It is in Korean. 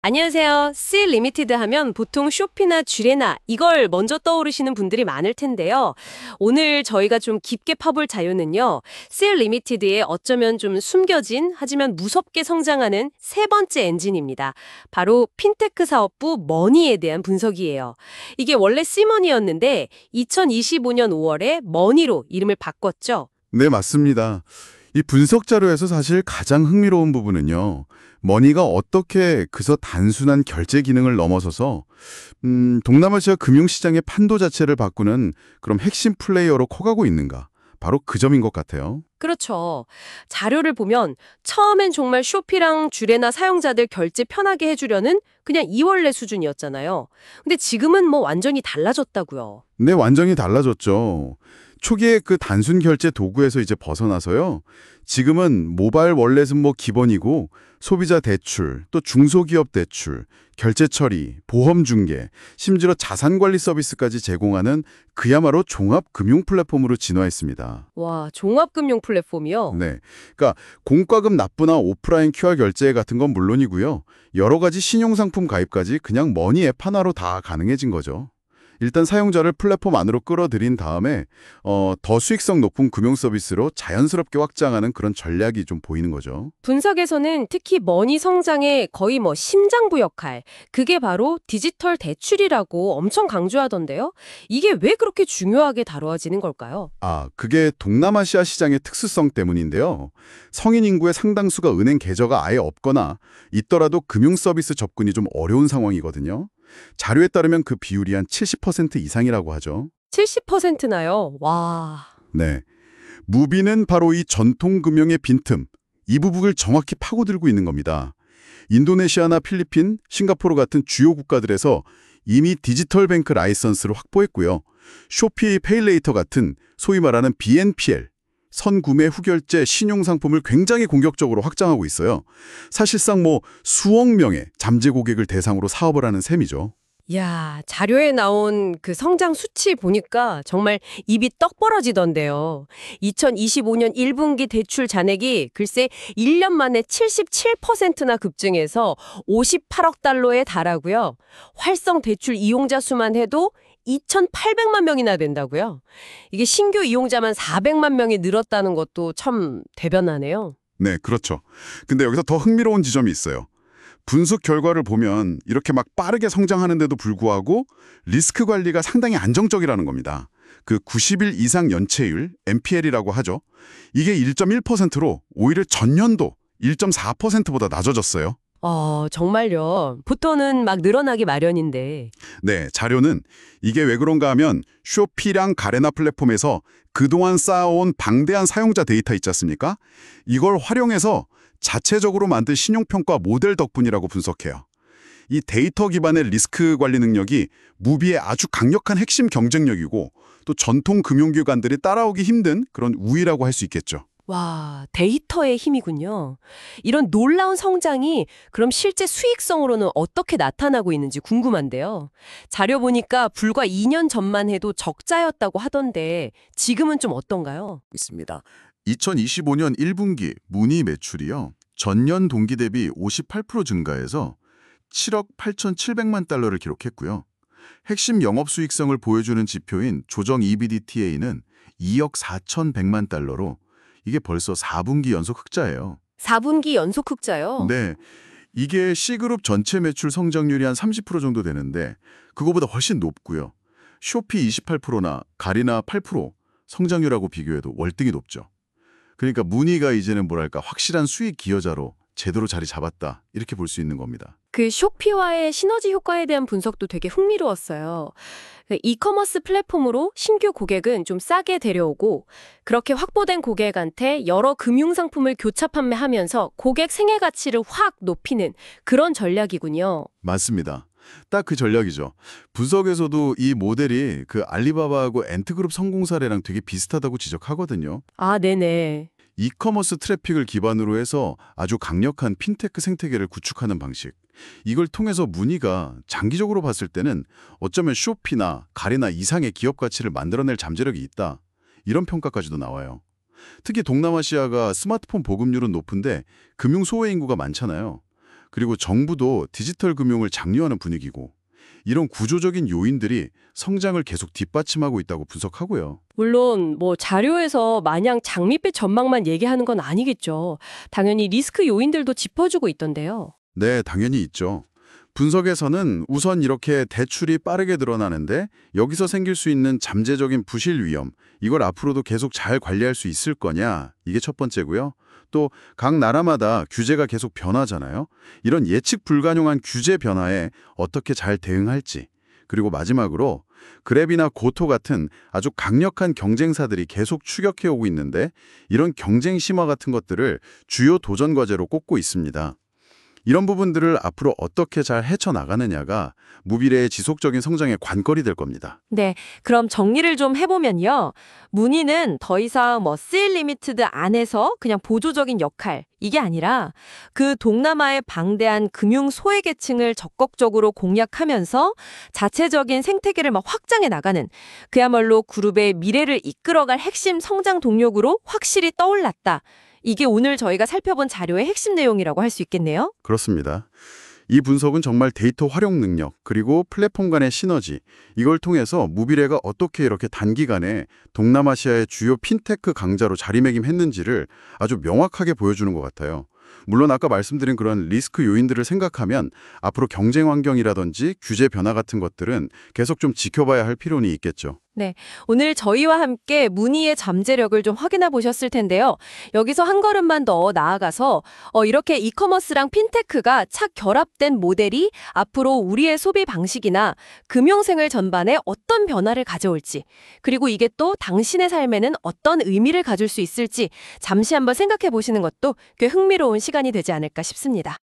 안녕하세요. 씨 리미티드 하면 보통 쇼피나 쥐레나 이걸 먼저 떠오르시는 분들이 많을 텐데요. 오늘 저희가 좀 깊게 파볼 자료는요. 씨 리미티드의 어쩌면 좀 숨겨진 하지만 무섭게 성장하는 세 번째 엔진입니다. 바로 핀테크 사업부 머니에 대한 분석이에요. 이게 원래 씨머니였는데 2025년 5월에 머니로 이름을 바꿨죠. 네, 맞습니다. 이 분석 자료에서 사실 가장 흥미로운 부분은요. 머니가 어떻게 그저 단순한 결제 기능을 넘어서서 동남아시아 금융시장의 판도 자체를 바꾸는 그런 핵심 플레이어로 커가고 있는가. 바로 그 점인 것 같아요. 그렇죠. 자료를 보면 처음엔 정말 쇼피랑 쥐레나 사용자들 결제 편하게 해주려는 그냥 이원래 수준이었잖아요. 근데 지금은 뭐 완전히 달라졌다고요. 네, 완전히 달라졌죠. 초기에 그 단순 결제 도구에서 이제 벗어나서요. 지금은 모바일 월렛은 뭐 기본이고 소비자 대출, 또 중소기업 대출, 결제 처리, 보험 중개, 심지어 자산 관리 서비스까지 제공하는 그야말로 종합 금융 플랫폼으로 진화했습니다. 와, 종합금융 플랫폼이요? 네. 그러니까 공과금 납부나 오프라인 QR 결제 같은 건 물론이고요. 여러 가지 신용상품 가입까지 그냥 머니 앱 하나로 다 가능해진 거죠. 일단 사용자를 플랫폼 안으로 끌어들인 다음에 더 수익성 높은 금융 서비스로 자연스럽게 확장하는 그런 전략이 좀 보이는 거죠. 분석에서는 특히 머니 성장의 거의 뭐 심장부 역할, 그게 바로 디지털 대출이라고 엄청 강조하던데요. 이게 왜 그렇게 중요하게 다뤄지는 걸까요? 그게 동남아시아 시장의 특수성 때문인데요. 성인 인구의 상당수가 은행 계좌가 아예 없거나 있더라도 금융 서비스 접근이 좀 어려운 상황이거든요. 자료에 따르면 그 비율이 한 70% 이상이라고 하죠. 70%나요? 와. 네. 무비는 바로 이 전통 금융의 빈틈, 이 부분을 정확히 파고들고 있는 겁니다. 인도네시아나 필리핀, 싱가포르 같은 주요 국가들에서 이미 디지털 뱅크 라이선스를 확보했고요. 쇼피 페이레이터 같은 소위 말하는 BNPL, 선구매 후결제 신용상품을 굉장히 공격적으로 확장하고 있어요. 사실상 뭐 수억 명의 잠재 고객을 대상으로 사업을 하는 셈이죠. 야, 자료에 나온 그 성장 수치 보니까 정말 입이 떡 벌어지던데요. 2025년 1분기 대출 잔액이 글쎄 1년 만에 77%나 급증해서 58억 달러에 달하고요. 활성 대출 이용자 수만 해도 2,800만 명이나 된다고요. 이게 신규 이용자만 400만 명이 늘었다는 것도 참 대변하네요. 네, 그렇죠. 근데 여기서 더 흥미로운 지점이 있어요. 분석 결과를 보면 이렇게 막 빠르게 성장하는데도 불구하고 리스크 관리가 상당히 안정적이라는 겁니다. 그 90일 이상 연체율, NPL이라고 하죠. 이게 1.1%로 오히려 전년도 1.4%보다 낮아졌어요. 정말요. 부터는 막 늘어나기 마련인데. 네, 자료는 이게 왜 그런가 하면 쇼피랑 가레나 플랫폼에서 그동안 쌓아온 방대한 사용자 데이터 있지 않습니까? 이걸 활용해서 자체적으로 만든 신용평가 모델 덕분이라고 분석해요. 이 데이터 기반의 리스크 관리 능력이 무비의 아주 강력한 핵심 경쟁력이고 또 전통 금융기관들이 따라오기 힘든 그런 우위라고 할 수 있겠죠. 와, 데이터의 힘이군요. 이런 놀라운 성장이 그럼 실제 수익성으로는 어떻게 나타나고 있는지 궁금한데요. 자료 보니까 불과 2년 전만 해도 적자였다고 하던데 지금은 좀 어떤가요? 있습니다. 2025년 1분기 문의 매출이요. 전년 동기 대비 58% 증가해서 7억 8,700만 달러를 기록했고요. 핵심 영업 수익성을 보여주는 지표인 조정 EBITDA는 2억 4,100만 달러로 이게 벌써 4분기 연속 흑자예요. 4분기 연속 흑자요? 네, 이게 C그룹 전체 매출 성장률이 한 30% 정도 되는데 그거보다 훨씬 높고요. 쇼피 28%나 가리나 8% 성장률하고 비교해도 월등히 높죠. 그러니까 문의가 이제는 뭐랄까 확실한 수익 기여자로 제대로 자리 잡았다 이렇게 볼 수 있는 겁니다. 그 쇼피와의 시너지 효과에 대한 분석도 되게 흥미로웠어요. 그 이커머스 플랫폼으로 신규 고객은 좀 싸게 데려오고 그렇게 확보된 고객한테 여러 금융상품을 교차 판매하면서 고객 생애 가치를 확 높이는 그런 전략이군요. 맞습니다. 딱 그 전략이죠. 분석에서도 이 모델이 그 알리바바하고 엔트그룹 성공 사례랑 되게 비슷하다고 지적하거든요. 아, 네네. 이커머스 트래픽을 기반으로 해서 아주 강력한 핀테크 생태계를 구축하는 방식. 이걸 통해서 문의가 장기적으로 봤을 때는 어쩌면 쇼피나 가리나 이상의 기업 가치를 만들어낼 잠재력이 있다. 이런 평가까지도 나와요. 특히 동남아시아가 스마트폰 보급률은 높은데 금융 소외 인구가 많잖아요. 그리고 정부도 디지털 금융을 장려하는 분위기고 이런 구조적인 요인들이 성장을 계속 뒷받침하고 있다고 분석하고요. 물론 뭐 자료에서 마냥 장밋빛 전망만 얘기하는 건 아니겠죠. 당연히 리스크 요인들도 짚어주고 있던데요. 네, 당연히 있죠. 분석에서는 우선 이렇게 대출이 빠르게 늘어나는데 여기서 생길 수 있는 잠재적인 부실 위험, 이걸 앞으로도 계속 잘 관리할 수 있을 거냐, 이게 첫 번째고요. 또 각 나라마다 규제가 계속 변하잖아요. 이런 예측 불가능한 규제 변화에 어떻게 잘 대응할지. 그리고 마지막으로 그랩이나 고토 같은 아주 강력한 경쟁사들이 계속 추격해 오고 있는데 이런 경쟁 심화 같은 것들을 주요 도전 과제로 꼽고 있습니다. 이런 부분들을 앞으로 어떻게 잘 헤쳐나가느냐가 무비례의 지속적인 성장의 관건이 될 겁니다. 네, 그럼 정리를 좀 해보면요. 문의는 더 이상 세일 리미티드 안에서 그냥 보조적인 역할, 이게 아니라 그 동남아의 방대한 금융 소외계층을 적극적으로 공략하면서 자체적인 생태계를 막 확장해 나가는 그야말로 그룹의 미래를 이끌어갈 핵심 성장 동력으로 확실히 떠올랐다. 이게 오늘 저희가 살펴본 자료의 핵심 내용이라고 할 수 있겠네요. 그렇습니다. 이 분석은 정말 데이터 활용 능력, 그리고 플랫폼 간의 시너지, 이걸 통해서 무비례가 어떻게 이렇게 단기간에 동남아시아의 주요 핀테크 강자로 자리매김했는지를 아주 명확하게 보여주는 것 같아요. 물론 아까 말씀드린 그런 리스크 요인들을 생각하면 앞으로 경쟁 환경이라든지 규제 변화 같은 것들은 계속 좀 지켜봐야 할 필요는 있겠죠. 네, 오늘 저희와 함께 문의의 잠재력을 좀 확인해 보셨을 텐데요. 여기서 한 걸음만 더 나아가서 이렇게 이커머스랑 핀테크가 착 결합된 모델이 앞으로 우리의 소비 방식이나 금융생활 전반에 어떤 변화를 가져올지, 그리고 이게 또 당신의 삶에는 어떤 의미를 가질 수 있을지 잠시 한번 생각해 보시는 것도 꽤 흥미로운 시간이 되지 않을까 싶습니다.